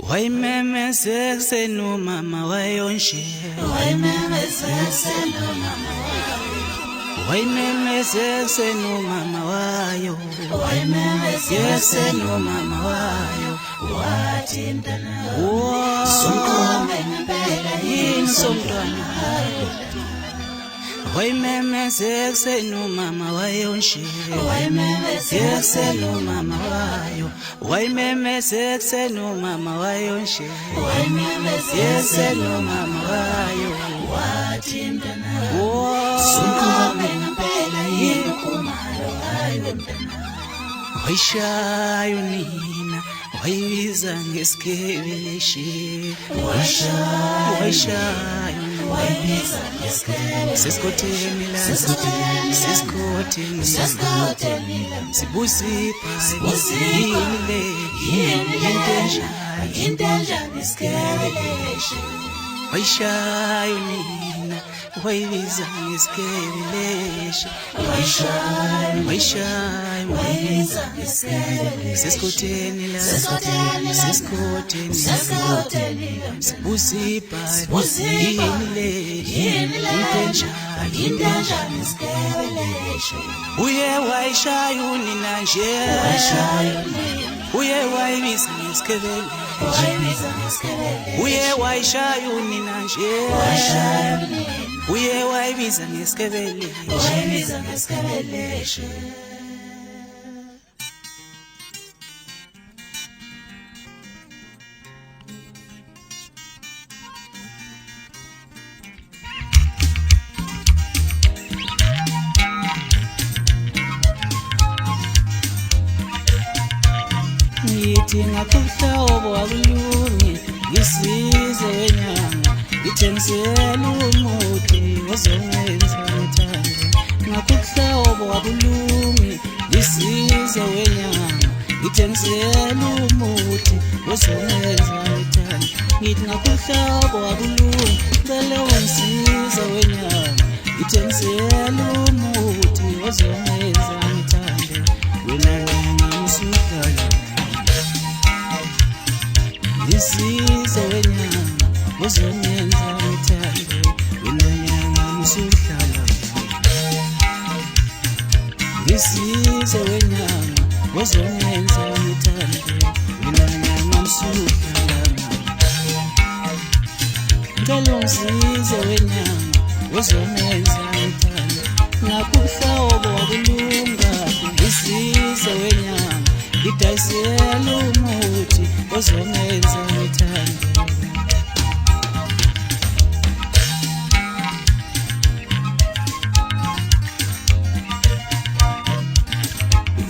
Waimemezese no mama wayonshe Waimemezese no mama wayo Waimemezese no mama wayo Waimemezese no mama wayo Watindana Sumkome mpela insomdwana Waimemezese no mama wayonshe Waimemezese no mama wayo Waimemezese no mama wayonshe Waimemezese no mama wayo Watindana Sumkome mpela insomdwana Waishayo nina Waibiza ngesikebeleshi Waishayo Waibiza ngesikebeleshi Siskoteni la Siskoteni Sibusipha Intenja ngesikebeleshi Waishayo nina Waibiza ngesikebeleshi Waishayo Waibiza ngesikebeleshi Siskoteni la Siskoteni Sibusipha Intenja ngesikebeleshi Uye waishayo nina nje Uye waibiza ngesikebeleshi Uye waishayo nina nje Uye waibiza ngesikebeleshi Ngithi ngakhuhlobo wakulungi ngisize wenyanga ngithengisela umuthi ozongenza ngithande ngakhuhlobo wakulungi ngisize wenyanga ngithengisela umuthi ozongenza ngithande ngithi ngakhuhlobo wakulungi ngicela ungisize wenyanga ngithengisela umuthi ozongenza ngithande wena ngamsuhlala Ngisize wenyanga uzongenza ngithande wena nyanga msuhlala Ngisize wenyanga uzongenza ngithande wena nyanga msuhlala Ngicela ungisize wenyanga uzongenza ngithande ngakhuhlobo wakulunga ngisize wenyanga ngidayisela umuthi ozongenza ngithande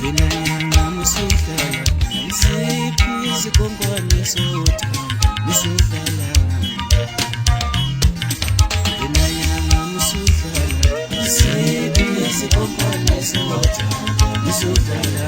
Wena nyanga msuhlala Ngiziphi izikhonkwane zothando msuhlala Wena nyanga msuhlala Ngiziphi izikhonkwane zothando msuhlala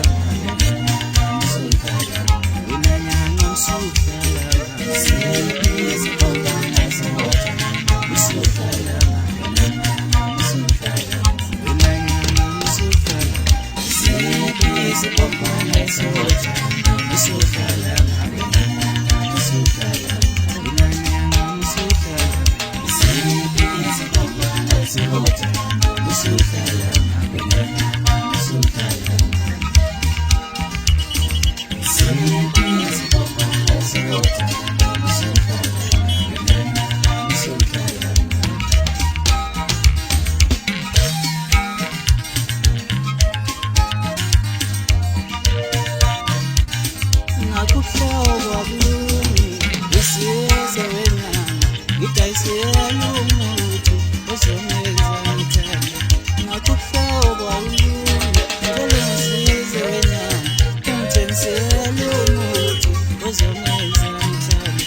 Ngakhuhlobo wakulungi ngisize wenyanga ngidayisela umuthi ozongenza ngithande ngakhuhlobo wakulungi ngicela ungisize wenyanga ngithengisela umuthi ozongenza ngithande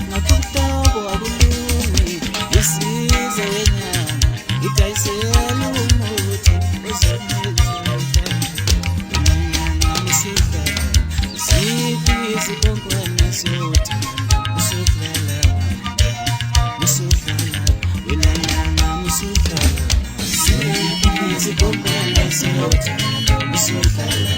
ngakhuhlobo wakulungi ngisize wenyanga ngidayisela umuthi ozongenza ngithande wena nyanga msuhlala Ngiziphi izikhonkwane zothando msuhlala wena nyanga msuhlala Ngiziphi izikhonkwane zothando msuhlala